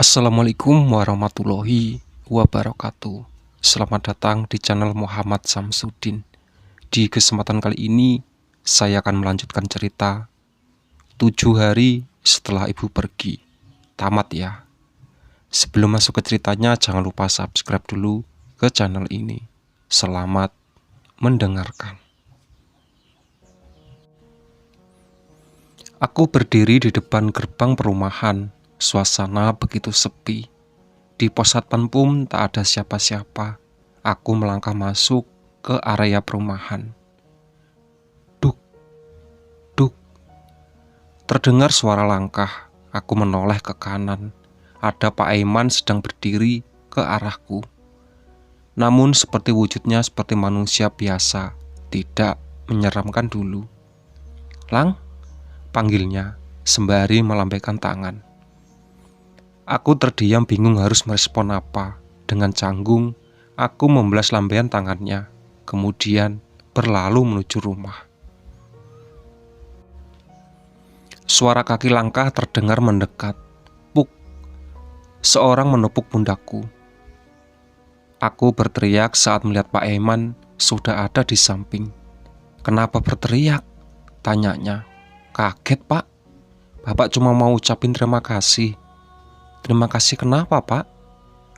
Assalamualaikum warahmatullahi wabarakatuh. Selamat datang di channel Muhammad Samsudin. Di kesempatan kali ini, saya akan melanjutkan cerita 7 hari setelah ibu pergi. Tamat ya. Sebelum masuk ke ceritanya, jangan lupa subscribe dulu ke channel ini. Selamat mendengarkan. Aku berdiri di depan gerbang perumahan. Suasana begitu sepi. Di pos satpam pun tak ada siapa-siapa. Aku melangkah masuk ke area perumahan. Duk, duk. Terdengar suara langkah. Aku menoleh ke kanan. Ada Pak Aiman sedang berdiri ke arahku. Namun seperti wujudnya seperti manusia biasa, tidak menyeramkan dulu. Lang, panggilnya sembari melambaikan tangan. Aku terdiam bingung harus merespon apa. Dengan canggung, aku membelas lambaian tangannya, kemudian berlalu menuju rumah. Suara kaki langkah terdengar mendekat. Puk! Seorang menepuk pundakku. Aku berteriak saat melihat Pak Aiman sudah ada di samping. Kenapa berteriak? Tanyanya. Kaget, Pak. Bapak cuma mau ucapin terima kasih. Terima kasih kenapa, Pak?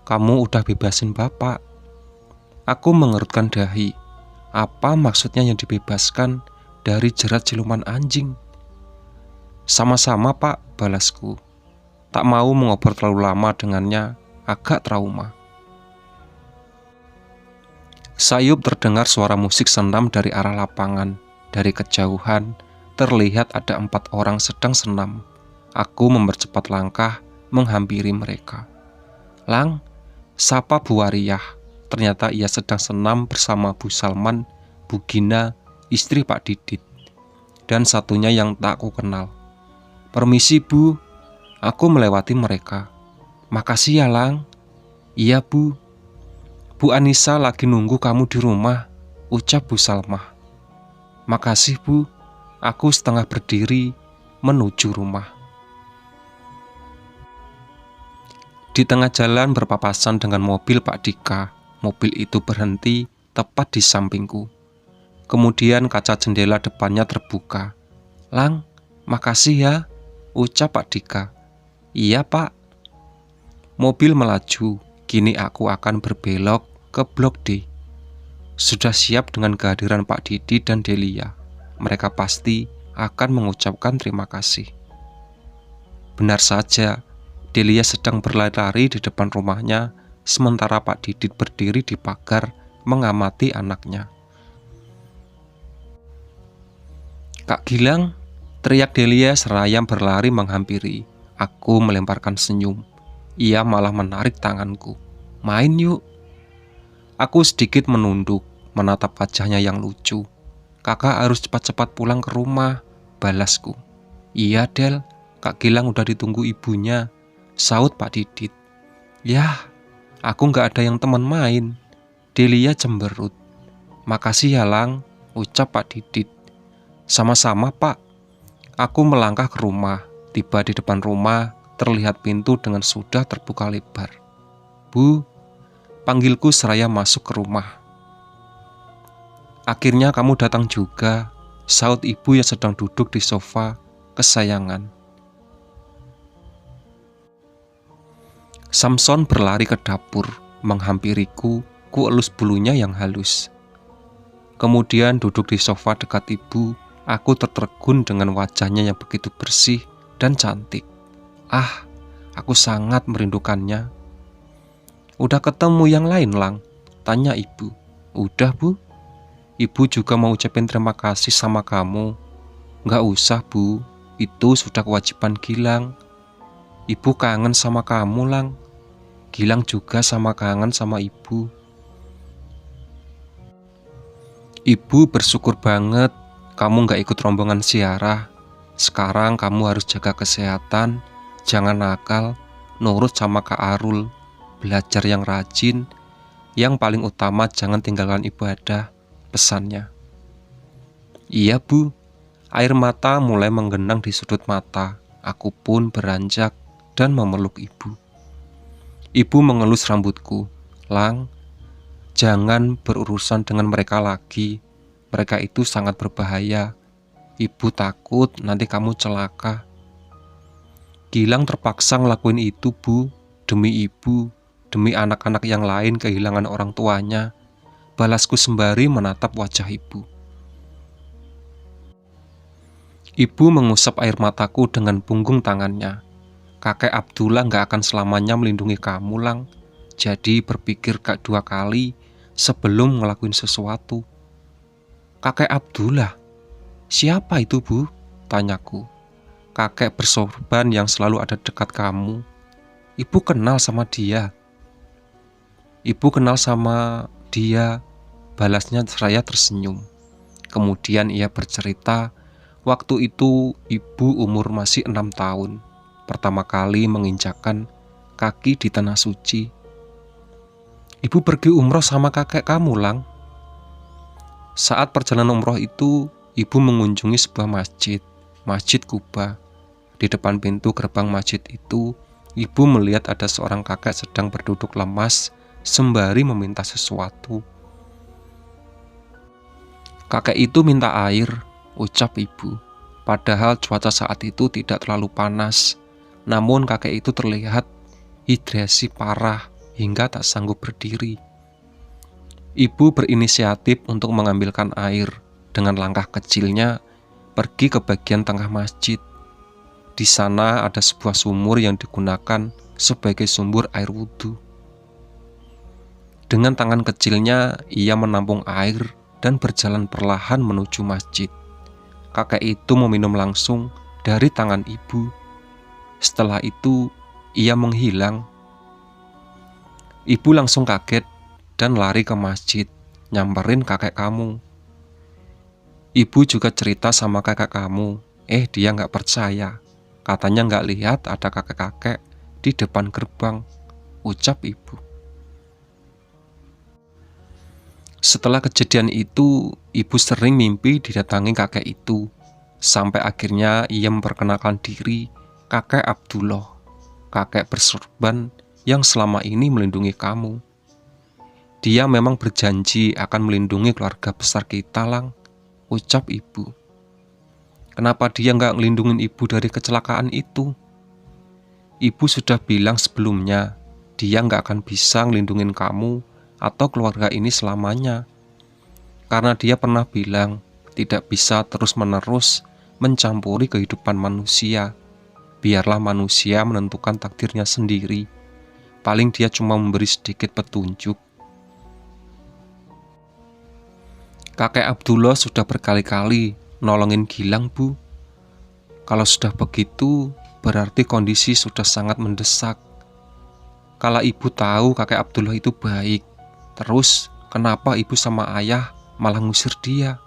Kamu udah bebasin Bapak. Aku mengerutkan dahi. Apa maksudnya yang dibebaskan dari jerat siluman anjing? Sama-sama, Pak, balasku. Tak mau mengobrol terlalu lama dengannya, agak trauma. Sayup terdengar suara musik senam dari arah lapangan. Dari kejauhan, terlihat ada 4 orang sedang senam. Aku mempercepat langkah menghampiri mereka. Lang, sapa Bu Wariyah. Ternyata ia sedang senam bersama Bu Salman, Bu Gina, istri Pak Didit, dan satunya yang tak aku kenal. Permisi Bu, aku melewati mereka. Makasih ya Lang. Iya Bu. Bu Anissa lagi nunggu kamu di rumah, ucap Bu Salmah. Makasih Bu, aku setengah berdiri menuju rumah. Di tengah jalan berpapasan dengan mobil Pak Dika. Mobil itu berhenti tepat di sampingku. Kemudian kaca jendela depannya terbuka. Lang, makasih ya, ucap Pak Dika. Iya Pak. Mobil melaju. Kini aku akan berbelok ke Blok D. Sudah siap dengan kehadiran Pak Didi dan Delia. Mereka pasti akan mengucapkan terima kasih. Benar saja, Delia sedang berlari-lari di depan rumahnya, sementara Pak Didit berdiri di pagar mengamati anaknya. Kak Gilang, teriak Delia seraya berlari menghampiri. Aku melemparkan senyum. Ia malah menarik tanganku. Main yuk. Aku sedikit menunduk, menatap wajahnya yang lucu. Kakak harus cepat-cepat pulang ke rumah, balasku. Iya Del, Kak Gilang udah ditunggu ibunya, saut Pak Didit. Yah, aku gak ada yang teman main. Delia cemberut. Makasih ya Lang, ucap Pak Didit. Sama-sama Pak. Aku melangkah ke rumah. Tiba di depan rumah, terlihat pintu dengan sudah terbuka lebar. Bu, panggilku seraya masuk ke rumah. Akhirnya kamu datang juga, saut ibu yang sedang duduk di sofa kesayangan. Samson berlari ke dapur, menghampiriku, ku elus bulunya yang halus. Kemudian duduk di sofa dekat ibu, aku tertegun dengan wajahnya yang begitu bersih dan cantik. Ah, aku sangat merindukannya. Udah ketemu yang lain Lang? Tanya ibu. Udah Bu. Ibu juga mau ucapin terima kasih sama kamu. Gak usah Bu, itu sudah kewajiban Gilang. Ibu kangen sama kamu Lang. Gilang juga sama kangen sama ibu. Ibu bersyukur banget kamu gak ikut rombongan ziarah. Sekarang kamu harus jaga kesehatan, jangan nakal, nurut sama Kak Arul, belajar yang rajin. Yang paling utama jangan tinggalkan ibadah, pesannya. Iya Bu. Air mata mulai menggenang di sudut mata. Aku pun beranjak dan memeluk ibu. Ibu mengelus rambutku. "Lang, jangan berurusan dengan mereka lagi. Mereka itu sangat berbahaya. Ibu takut nanti kamu celaka." Gilang terpaksa ngelakuin itu, Bu. Demi ibu, demi anak-anak yang lain kehilangan orang tuanya. Balasku sembari menatap wajah ibu. Ibu mengusap air mataku dengan punggung tangannya. "Kakek Abdullah gak akan selamanya melindungi kamu, Lang. Jadi berpikir gak 2 kali sebelum ngelakuin sesuatu." "Kakek Abdullah? Siapa itu, Bu?" tanyaku. "Kakek bersorban yang selalu ada dekat kamu. Ibu kenal sama dia." "Ibu kenal sama dia," balasnya seraya tersenyum. Kemudian ia bercerita, waktu itu ibu umur masih 6 tahun, pertama kali menginjakkan kaki di tanah suci. "Ibu pergi umroh sama kakek kamu, Lang." Saat perjalanan umroh itu, ibu mengunjungi sebuah masjid, Masjid Kuba. Di depan pintu gerbang masjid itu, ibu melihat ada seorang kakek sedang berduduk lemas sembari meminta sesuatu. "Kakek itu minta air," ucap ibu. Padahal cuaca saat itu tidak terlalu panas. Namun kakek itu terlihat hidrasi parah hingga tak sanggup berdiri. Ibu berinisiatif untuk mengambilkan air. Dengan langkah kecilnya, pergi ke bagian tengah masjid. Di sana ada sebuah sumur yang digunakan sebagai sumber air wudhu. Dengan tangan kecilnya, ia menampung air dan berjalan perlahan menuju masjid. Kakek itu meminum langsung dari tangan ibu. Setelah itu, ia menghilang. Ibu langsung kaget dan lari ke masjid, nyamperin kakek kamu. Ibu juga cerita sama kakek kamu. Dia gak percaya. Katanya gak lihat ada kakek-kakek di depan gerbang, ucap ibu. Setelah kejadian itu, ibu sering mimpi didatangi kakek itu. Sampai akhirnya ia memperkenalkan diri, kakek Abdullah, kakek bersorban yang selama ini melindungi kamu. Dia memang berjanji akan melindungi keluarga besar kita, Lang, ucap ibu. Kenapa dia nggak ngelindungin ibu dari kecelakaan itu? Ibu sudah bilang sebelumnya, dia nggak akan bisa ngelindungin kamu atau keluarga ini selamanya. Karena dia pernah bilang, tidak bisa terus-menerus mencampuri kehidupan manusia. Biarlah manusia menentukan takdirnya sendiri. Paling dia cuma memberi sedikit petunjuk. Kakek Abdullah sudah berkali-kali nolongin Gilang, Bu. Kalau sudah begitu, berarti kondisi sudah sangat mendesak. Kalau ibu tahu kakek Abdullah itu baik, terus kenapa ibu sama ayah malah ngusir dia?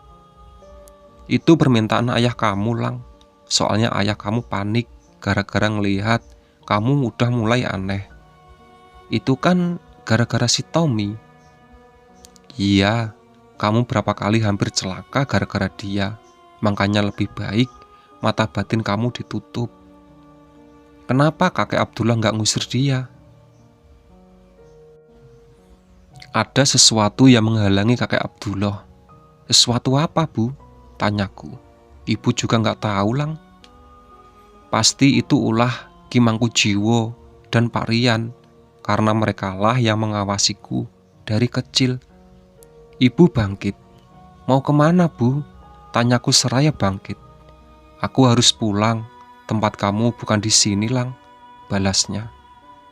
Itu permintaan ayah kamu, Lang. Soalnya ayah kamu panik gara-gara ngelihat kamu udah mulai aneh. Itu kan gara-gara si Tommy. Iya, kamu berapa kali hampir celaka gara-gara dia. Makanya lebih baik mata batin kamu ditutup. Kenapa kakek Abdullah nggak ngusir dia? Ada sesuatu yang menghalangi kakek Abdullah. Sesuatu apa, Bu? Tanyaku. Ibu juga nggak tahu, Lang. Pasti itu ulah Ki Mangkujiwo dan Pak Rian, karena merekalah yang mengawasiku dari kecil. Ibu bangkit. Mau kemana, Bu? Tanyaku seraya bangkit. Aku harus pulang. Tempat kamu bukan di sini, Lang, balasnya.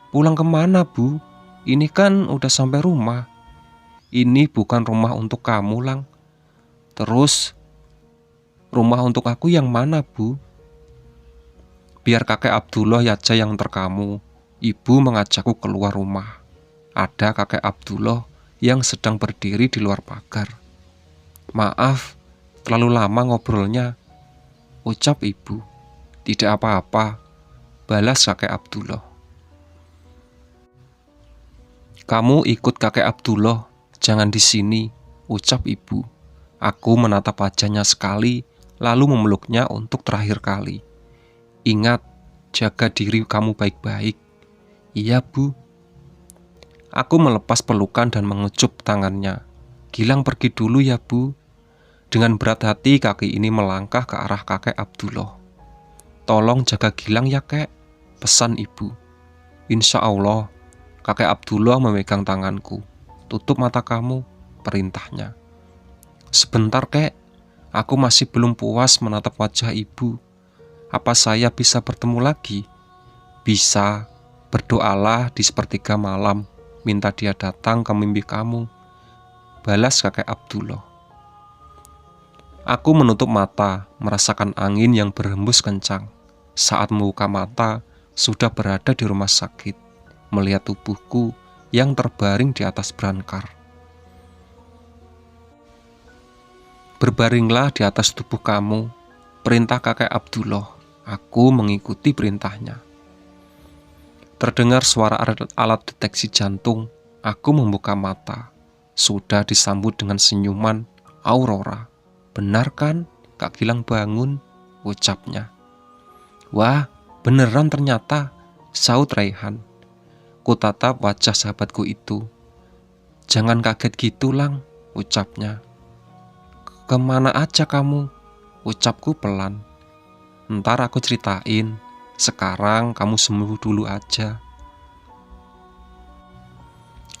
Pulang kemana, Bu? Ini kan udah sampai rumah. Ini bukan rumah untuk kamu, Lang. Terus, rumah untuk aku yang mana, Bu? Biar kakek Abdullah aja yang antar kamu. Ibu mengajakku keluar rumah. Ada kakek Abdullah yang sedang berdiri di luar pagar. Maaf, terlalu lama ngobrolnya, ucap ibu. Tidak apa-apa, balas kakek Abdullah. Kamu ikut kakek Abdullah, jangan di sini, ucap ibu. Aku menatap wajahnya sekali, lalu memeluknya untuk terakhir kali. Ingat, jaga diri kamu baik-baik. Iya, Bu. Aku melepas pelukan dan mengecup tangannya. "Gilang pergi dulu ya, Bu." Dengan berat hati kakek ini melangkah ke arah kakek Abdullah. "Tolong jaga Gilang ya, Kek," pesan ibu. "Insya Allah." Kakek Abdullah memegang tanganku. "Tutup mata kamu," perintahnya. "Sebentar, Kek. Aku masih belum puas menatap wajah ibu. Apa saya bisa bertemu lagi?" "Bisa. Berdoalah di sepertiga malam. Minta dia datang ke mimpi kamu," balas kakek Abdullah. Aku menutup mata, merasakan angin yang berhembus kencang. Saat membuka mata, sudah berada di rumah sakit, melihat tubuhku yang terbaring di atas brankar. "Berbaringlah di atas tubuh kamu," perintah kakek Abdullah. Aku mengikuti perintahnya. Terdengar suara alat deteksi jantung. Aku membuka mata. Sudah disambut dengan senyuman Aurora. "Benar kan, Kak Gilang bangun?" ucapnya. "Wah, beneran ternyata," saut Raihan. Kutatap wajah sahabatku itu. "Jangan kaget gitu, Lang," ucapnya. "Kemana aja kamu?" ucapku pelan. "Ntar aku ceritain. Sekarang kamu sembuh dulu aja."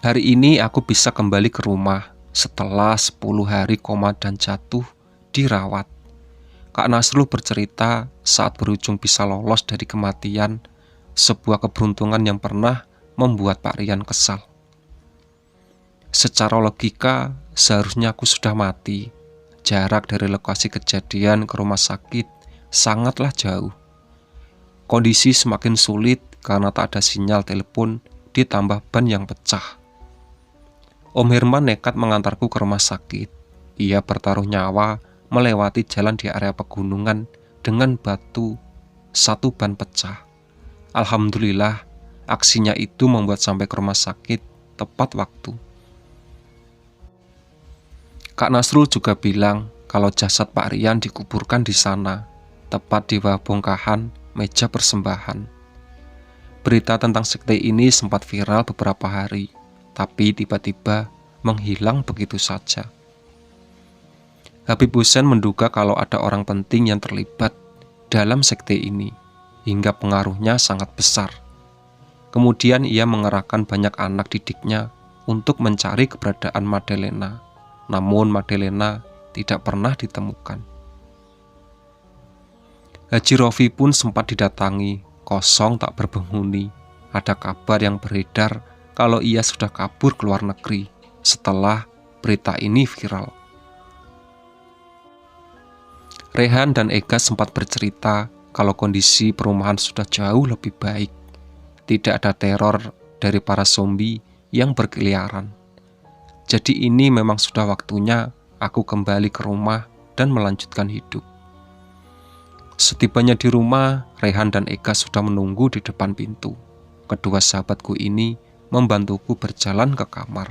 Hari ini aku bisa kembali ke rumah setelah 10 hari koma dan jatuh dirawat. Kak Nasrul bercerita saat berujung bisa lolos dari kematian, sebuah keberuntungan yang pernah membuat Pak Rian kesal. Secara logika, seharusnya aku sudah mati. Jarak dari lokasi kejadian ke rumah sakit sangatlah jauh. Kondisi semakin sulit karena tak ada sinyal telepon, ditambah ban yang pecah. Om Herman nekat mengantarku ke rumah sakit. Ia bertaruh nyawa melewati jalan di area pegunungan dengan batu, satu ban pecah. Alhamdulillah, aksinya itu membuat sampai ke rumah sakit tepat waktu. Kak Nasrul juga bilang kalau jasad Pak Rian dikuburkan di sana, tepat di bawah bongkahan meja persembahan. Berita tentang sekte ini sempat viral beberapa hari, tapi tiba-tiba menghilang begitu saja. Habib Hussein menduga kalau ada orang penting yang terlibat dalam sekte ini, hingga pengaruhnya sangat besar. Kemudian ia mengerahkan banyak anak didiknya untuk mencari keberadaan Madalena. Namun Madalena tidak pernah ditemukan. Haji Rofi pun sempat didatangi, kosong tak berpenghuni. Ada kabar yang beredar kalau ia sudah kabur ke luar negeri setelah berita ini viral. Rehan dan Ega sempat bercerita kalau kondisi perumahan sudah jauh lebih baik. Tidak ada teror dari para zombie yang berkeliaran. Jadi ini memang sudah waktunya aku kembali ke rumah dan melanjutkan hidup. Setibanya di rumah, Rehan dan Ega sudah menunggu di depan pintu. Kedua sahabatku ini membantuku berjalan ke kamar.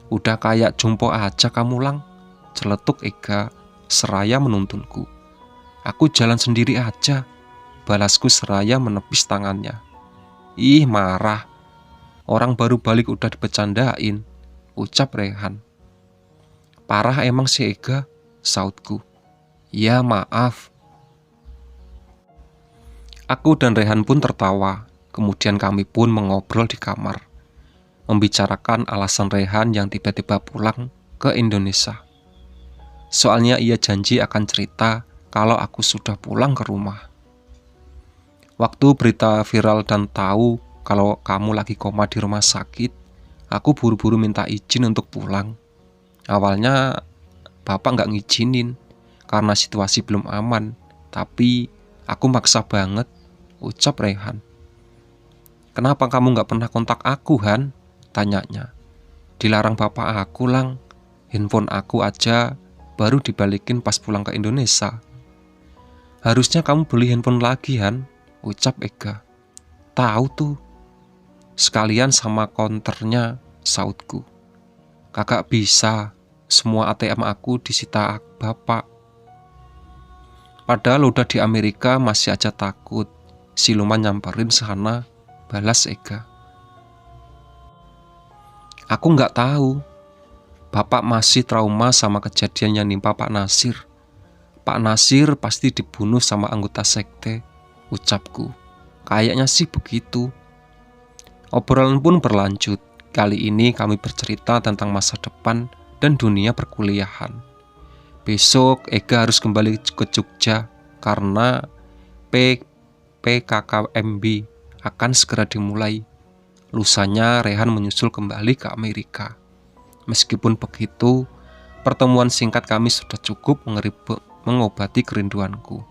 "Udah kayak jompo aja kamu, Lang," celetuk Ega seraya menuntunku. "Aku jalan sendiri aja," balasku seraya menepis tangannya. "Ih, marah. Orang baru balik udah dibecandain," ucap Rehan. "Parah emang si Ega," sautku. "Ya maaf." Aku dan Rehan pun tertawa. Kemudian kami pun mengobrol di kamar, membicarakan alasan Rehan yang tiba-tiba pulang ke Indonesia. Soalnya ia janji akan cerita kalau aku sudah pulang ke rumah. Waktu berita viral dan tahu kalau kamu lagi koma di rumah sakit, aku buru-buru minta izin untuk pulang. Awalnya bapak nggak ngizinin karena situasi belum aman, tapi aku maksa banget, ucap Rehan. "Kenapa kamu nggak pernah kontak aku, Han?" tanyanya. "Dilarang bapak aku, Lang. Handphone aku aja baru dibalikin pas pulang ke Indonesia." "Harusnya kamu beli handphone lagi, Han," ucap Ega. "Tahu tuh. Sekalian sama konternya," sautku. "Kagak bisa. Semua ATM aku disita bapak." "Padahal udah di Amerika masih aja takut. Siluman nyamperin sana," balas Ega. Aku nggak tahu. Bapak masih trauma sama kejadian yang nimpa Pak Nasir. Pak Nasir pasti dibunuh sama anggota sekte, ucapku. Kayaknya sih begitu. Obrolan pun berlanjut. Kali ini kami bercerita tentang masa depan dan dunia perkuliahan. Besok Ega harus kembali ke Jogja karena PKKMB akan segera dimulai. Lusanya Rehan menyusul kembali ke Amerika. Meskipun begitu, pertemuan singkat kami sudah cukup mengobati kerinduanku.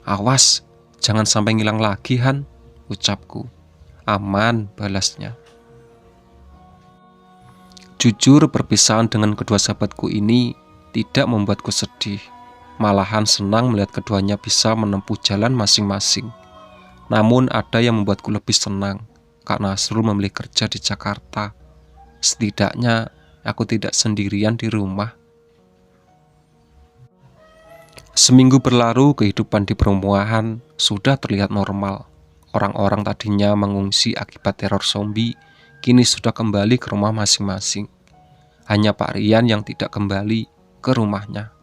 Awas, jangan sampai ngilang lagi, Han, ucapku. Aman, balasnya. Jujur, perpisahan dengan kedua sahabatku ini tidak membuatku sedih. Malahan senang melihat keduanya bisa menempuh jalan masing-masing. Namun ada yang membuatku lebih senang, Kak Nasrul memilih kerja di Jakarta. Setidaknya aku tidak sendirian di rumah. Seminggu berlalu, kehidupan di perumahan sudah terlihat normal. Orang-orang tadinya mengungsi akibat teror zombie, kini sudah kembali ke rumah masing-masing. Hanya Pak Rian yang tidak kembali ke rumahnya.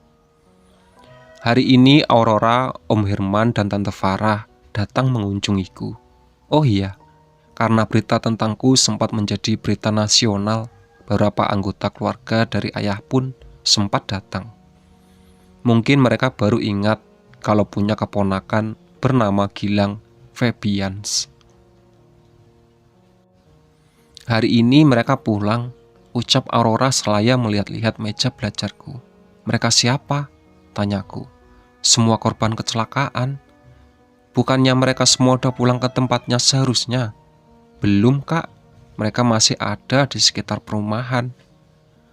Hari ini Aurora, Om Herman, dan Tante Farah datang mengunjungiku. Oh iya, karena berita tentangku sempat menjadi berita nasional, beberapa anggota keluarga dari ayah pun sempat datang. Mungkin mereka baru ingat kalau punya keponakan bernama Gilang Febians. Hari ini mereka pulang, ucap Aurora selaya melihat-lihat meja belajarku. Mereka siapa? Tanyaku. Semua korban kecelakaan. Bukannya mereka semua udah pulang ke tempatnya seharusnya? Belum, Kak. Mereka masih ada di sekitar perumahan.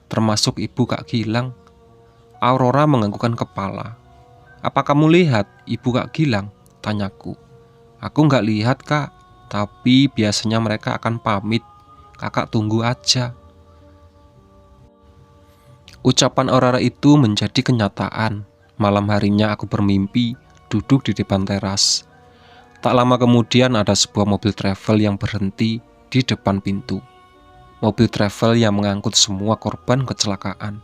Termasuk ibu Kak Gilang. Aurora menganggukkan kepala. Apa kamu lihat ibu Kak Gilang? Tanyaku. Aku nggak lihat, Kak. Tapi biasanya mereka akan pamit. Kakak tunggu aja. Ucapan Aurora itu menjadi kenyataan. Malam harinya aku bermimpi duduk di depan teras. Tak lama kemudian ada sebuah mobil travel yang berhenti di depan pintu. Mobil travel yang mengangkut semua korban kecelakaan.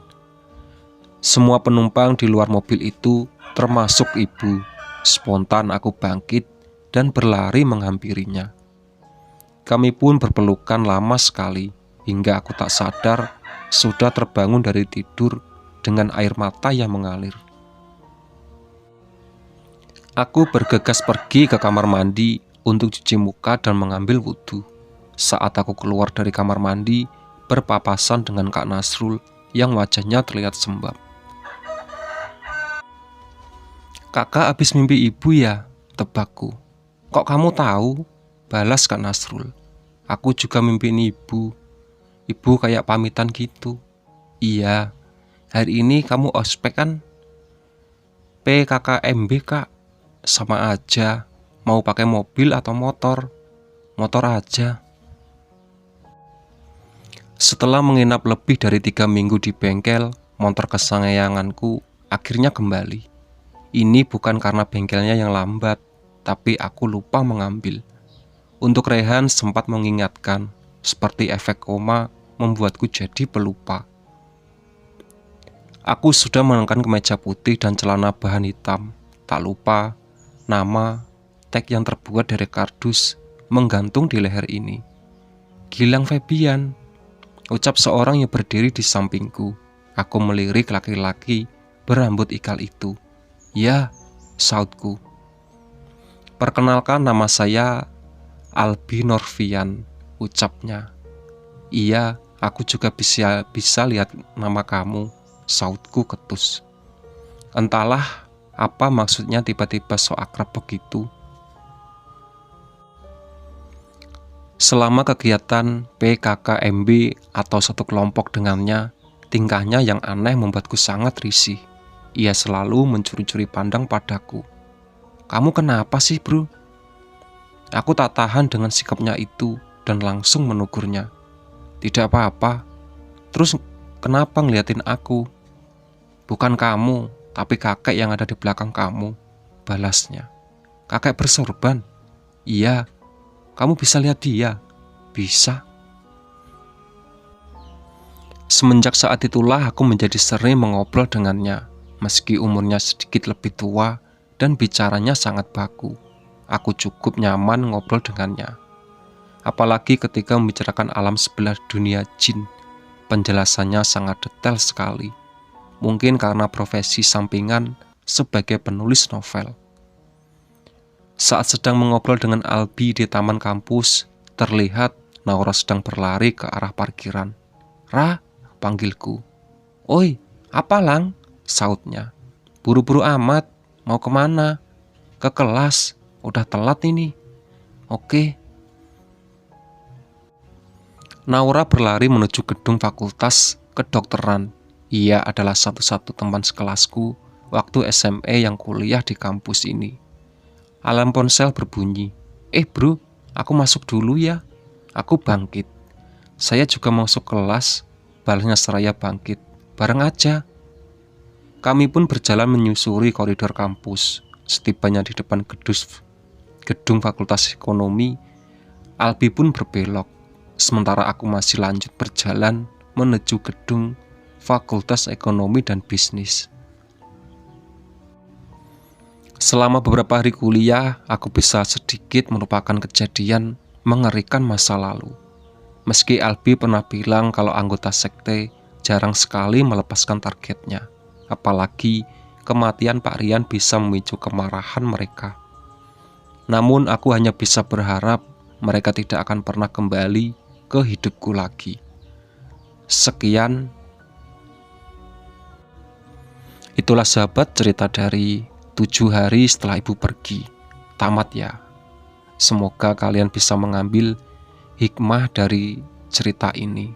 Semua penumpang di luar mobil itu, termasuk ibu. Spontan aku bangkit dan berlari menghampirinya. Kami pun berpelukan lama sekali, hingga aku tak sadar sudah terbangun dari tidur dengan air mata yang mengalir. Aku bergegas pergi ke kamar mandi untuk cuci muka dan mengambil wudhu. Saat aku keluar dari kamar mandi, berpapasan dengan Kak Nasrul yang wajahnya terlihat sembab. Kakak habis mimpi ibu ya? Tebakku. Kok kamu tahu? Balas Kak Nasrul. Aku juga mimpiin ibu. Ibu kayak pamitan gitu. Iya, hari ini kamu ospek kan? PKKMB, Kak. Sama aja, mau pakai mobil atau motor? Motor aja. Setelah menginap lebih dari 3 minggu di bengkel, motor kesayanganku akhirnya kembali. Ini bukan karena bengkelnya yang lambat, tapi aku lupa mengambil. Untuk Rehan sempat mengingatkan, seperti efek koma membuatku jadi pelupa. Aku sudah menekan kemeja putih dan celana bahan hitam. Tak lupa, nama, tag yang terbuat dari kardus menggantung di leher ini. Gilang Febian, ucap seorang yang berdiri di sampingku. Aku melirik laki-laki berambut ikal itu. Ya, sautku. Perkenalkan, nama saya Albi Norvian, ucapnya. Iya, aku juga bisa lihat nama kamu, sautku ketus. Entahlah apa maksudnya tiba-tiba so akrab begitu. Selama kegiatan PKKMB atau satu kelompok dengannya, tingkahnya yang aneh membuatku sangat risih. Ia selalu mencuri-curi pandang padaku. Kamu kenapa sih, bro? Aku tak tahan dengan sikapnya itu dan langsung menegurnya. Tidak apa-apa. Terus kenapa ngeliatin aku? Bukan kamu, tapi kakek yang ada di belakang kamu, balasnya. Kakek bersorban? Iya. Kamu bisa lihat dia? Bisa. Semenjak saat itulah aku menjadi sering mengobrol dengannya. Meski umurnya sedikit lebih tua dan bicaranya sangat baku, aku cukup nyaman ngobrol dengannya. Apalagi ketika membicarakan alam sebelah dunia jin, penjelasannya sangat detail sekali. Mungkin karena profesi sampingan sebagai penulis novel. Saat sedang mengobrol dengan Albi di taman kampus, terlihat Naura sedang berlari ke arah parkiran. "Ra," panggilku. "Oi, apa Lang?" sautnya. "Buru-buru amat, mau kemana?" "Ke kelas, udah telat ini." "Oke." Naura berlari menuju gedung fakultas kedokteran. Ia adalah satu-satu teman sekelasku waktu SMA yang kuliah di kampus ini. Alarm ponsel berbunyi. Bro, aku masuk dulu ya." Aku bangkit. "Saya juga masuk kelas," balasnya seraya bangkit. "Bareng aja." Kami pun berjalan menyusuri koridor kampus. Setibanya di depan gedung fakultas ekonomi, Albi pun berbelok. Sementara aku masih lanjut berjalan menuju gedung fakultas ekonomi dan bisnis. Selama beberapa hari kuliah, aku bisa sedikit melupakan kejadian mengerikan masa lalu. Meski Albi pernah bilang kalau anggota sekte jarang sekali melepaskan targetnya, apalagi kematian Pak Rian bisa memicu kemarahan mereka. Namun aku hanya bisa berharap mereka tidak akan pernah kembali ke hidupku lagi. Sekian, itulah sahabat cerita dari 7 hari setelah ibu pergi. Tamat ya. Semoga kalian bisa mengambil hikmah dari cerita ini.